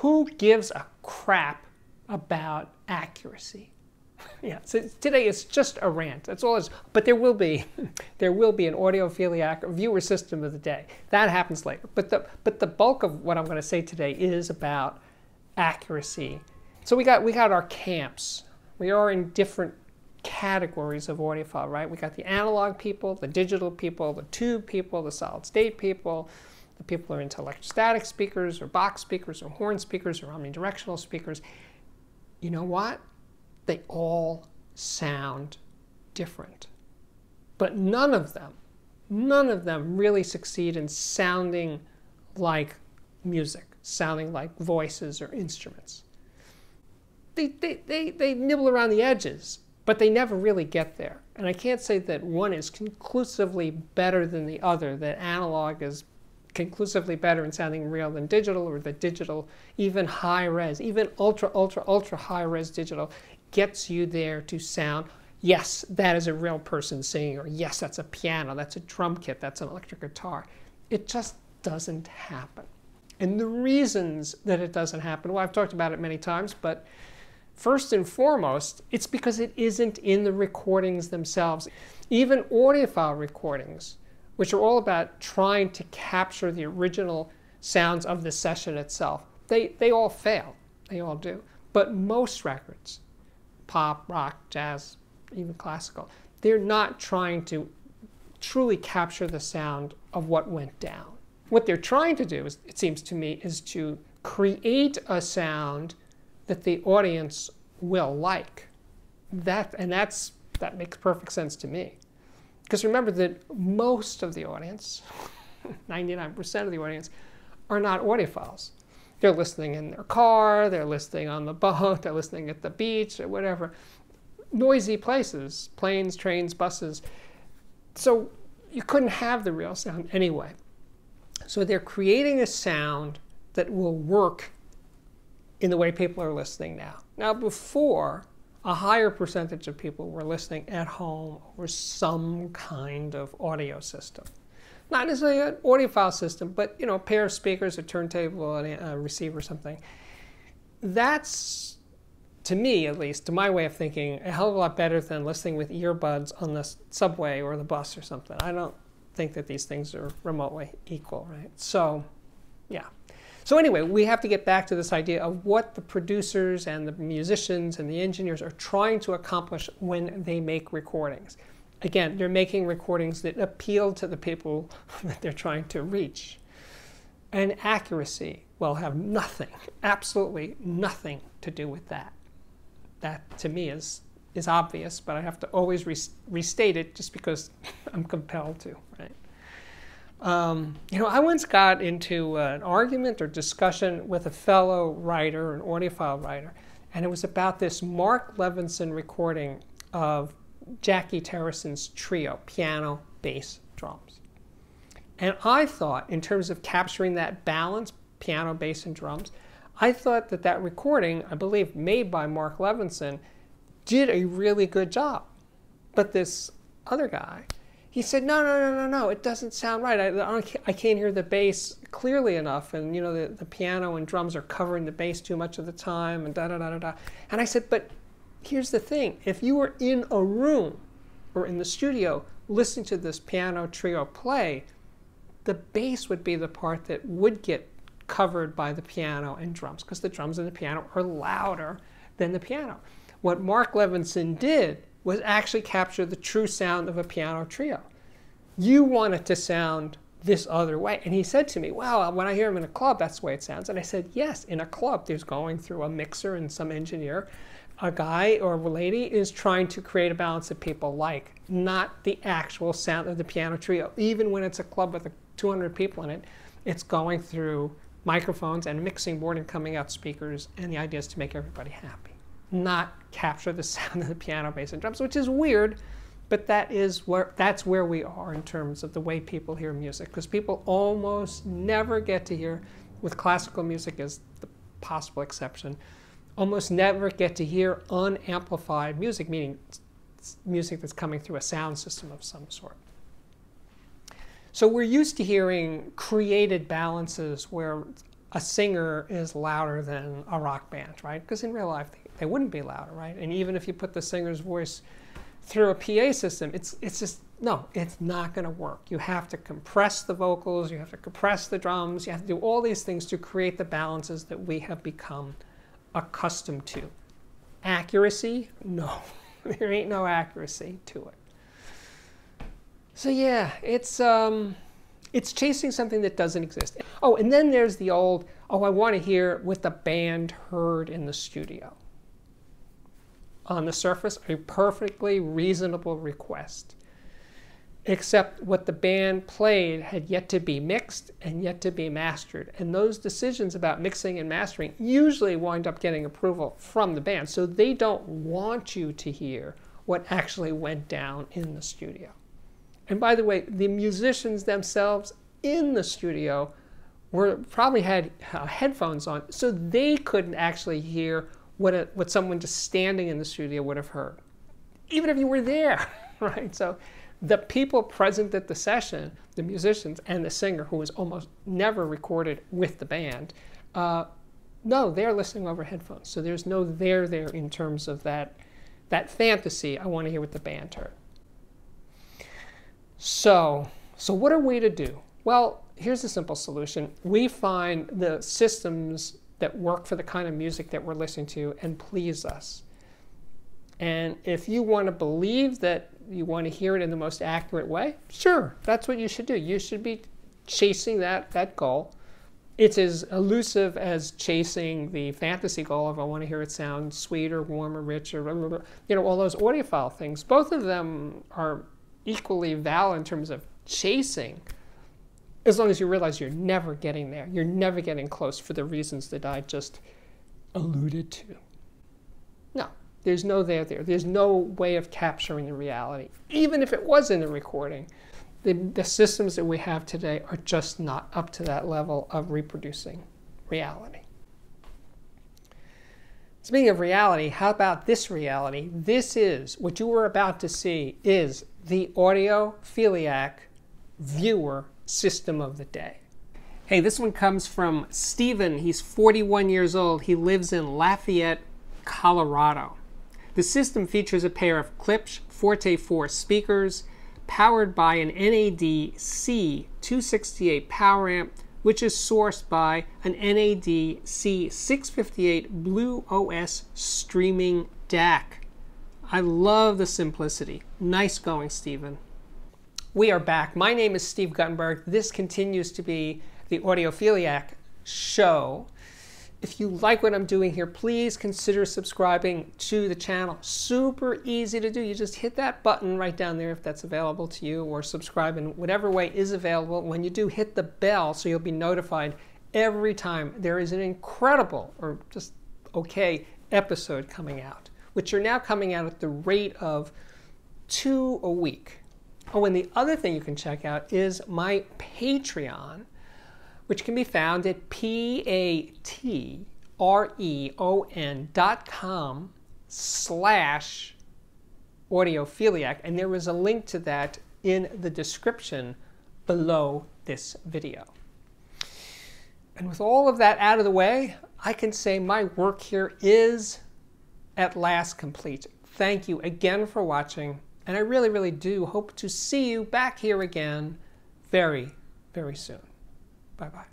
Who gives a crap about accuracy? Yeah, so today it's just a rant. That's all it is. But there will be an audiophiliac viewer system of the day. That happens later. But the bulk of what I'm going to say today is about accuracy. So we got our camps. We are in different categories of audiophile, right? We got the analog people, the digital people, the tube people, the solid state people. The people who are into electrostatic speakers or box speakers or horn speakers or omnidirectional speakers. You know what? They all sound different. But none of them really succeed in sounding like music, sounding like voices or instruments. They nibble around the edges, but they never really get there. And I can't say that one is conclusively better than the other, that analog is conclusively better in sounding real than digital, or that digital, even high res, even ultra high res digital, gets you there to sound, yes, that is a real person singing, or yes, that's a piano, that's a drum kit, that's an electric guitar. It just doesn't happen. And the reasons that it doesn't happen, well, I've talked about it many times, but first and foremost, it's because it isn't in the recordings themselves. Even audiophile recordings, which are all about trying to capture the original sounds of the session itself, they all fail. They all do. But most records, pop, rock, jazz, even classical, they're not trying to truly capture the sound of what went down. What they're trying to do, it seems to me, is to create a sound that the audience will like. That makes perfect sense to me. Because remember that most of the audience, 99% of the audience, are not audiophiles. They're listening in their car, they're listening on the boat, they're listening at the beach, or whatever. Noisy places, planes, trains, buses. So you couldn't have the real sound anyway. So they're creating a sound that will work in the way people are listening now. Now before, a higher percentage of people were listening at home over some kind of audio system. Not necessarily an audiophile system, but a pair of speakers, a turntable, a receiver or something. That's, to me at least, to my way of thinking, a hell of a lot better than listening with earbuds on the subway or the bus or something. I don't think that these things are remotely equal, right? So, yeah. So anyway, we have to get back to this idea of what the producers and the musicians and the engineers are trying to accomplish when they make recordings. Again, they're making recordings that appeal to the people that they're trying to reach. And accuracy will have nothing, absolutely nothing to do with that. That, to me, is obvious, but I have to always restate it just because I'm compelled to, right? I once got into an argument or discussion with a fellow writer, an audiophile writer, and it was about this Mark Levinson recording of Jackie Terrason's trio, piano, bass, drums. And I thought, in terms of capturing that balance, piano, bass, and drums, I thought that recording, I believe made by Mark Levinson, did a really good job. But this other guy, he said, no, it doesn't sound right. I can't hear the bass clearly enough, and the piano and drums are covering the bass too much of the time, and da-da-da-da-da. And I said, but here's the thing. If you were in a room or in the studio listening to this piano trio play, the bass would be the part that would get covered by the piano and drums, because the drums and the piano are louder than the piano. What Mark Levinson did was actually capture the true sound of a piano trio. You want it to sound this other way. And he said to me, well, when I hear him in a club, that's the way it sounds. And I said, yes, in a club, there's going through a mixer and some engineer. A guy or a lady is trying to create a balance that people like, not the actual sound of the piano trio. Even when it's a club with 200 people in it, it's going through microphones and a mixing board and coming out speakers, and the idea is to make everybody happy, not capture the sound of the piano, bass, and drums, which is weird, but that's where we are in terms of the way people hear music, because people almost never get to hear, with classical music as the possible exception, almost never get to hear unamplified music, meaning music that's coming through a sound system of some sort. So we're used to hearing created balances where a singer is louder than a rock band, right? Because in real life, they wouldn't be louder, right? And even if you put the singer's voice through a PA system, it's just, no, it's not going to work. You have to compress the vocals, you have to compress the drums, you have to do all these things to create the balances that we have become accustomed to. Accuracy? No. There ain't no accuracy to it. So yeah, it's chasing something that doesn't exist. Oh, and then there's the old, oh, I want to hear what the band heard in the studio. On the surface, a perfectly reasonable request. Except what the band played had yet to be mixed and yet to be mastered. And those decisions about mixing and mastering usually wind up getting approval from the band. So they don't want you to hear what actually went down in the studio. And by the way, the musicians themselves in the studio probably had headphones on, so they couldn't actually hear what someone just standing in the studio would have heard, even if you were there, right? So the people present at the session, the musicians and the singer, who was almost never recorded with the band, no, they're listening over headphones. So there's no there in terms of that fantasy, I want to hear what the band heard. So what are we to do? Well, here's a simple solution. We find the systems that work for the kind of music that we're listening to and please us. And if you want to believe that you want to hear it in the most accurate way, sure, that's what you should do. You should be chasing that goal. It's as elusive as chasing the fantasy goal of I want to hear it sound sweeter, warmer, richer, blah, blah, blah. You know, all those audiophile things. Both of them are equally valid in terms of chasing, as long as you realize you're never getting there. You're never getting close for the reasons that I just alluded to. No, there's no there. There's no way of capturing the reality. Even if it was in the recording, the systems that we have today are just not up to that level of reproducing reality. Speaking of reality, how about this reality? This is, what you were about to see is the Audiophiliac viewer system of the day. Hey, this one comes from Steven. He's 41 years old. He lives in Lafayette, Colorado. The system features a pair of Klipsch Forte 4 speakers powered by an NAD C268 power amp, which is sourced by an NAD C658 Blue OS streaming DAC. I love the simplicity. Nice going, Steven. We are back. My name is Steve Guttenberg. This continues to be the Audiophiliac show. If you like what I'm doing here, please consider subscribing to the channel. Super easy to do. You just hit that button right down there if that's available to you, or subscribe in whatever way is available. When you do, hit the bell so you'll be notified every time there is an incredible, or just okay, episode coming out, which are now coming out at the rate of 2 a week. Oh, and the other thing you can check out is my Patreon, which can be found at patreon.com/audiophiliac, and there is a link to that in the description below this video. And with all of that out of the way, I can say my work here is at last complete. Thank you again for watching. And I really, really do hope to see you back here again very, very soon. Bye-bye.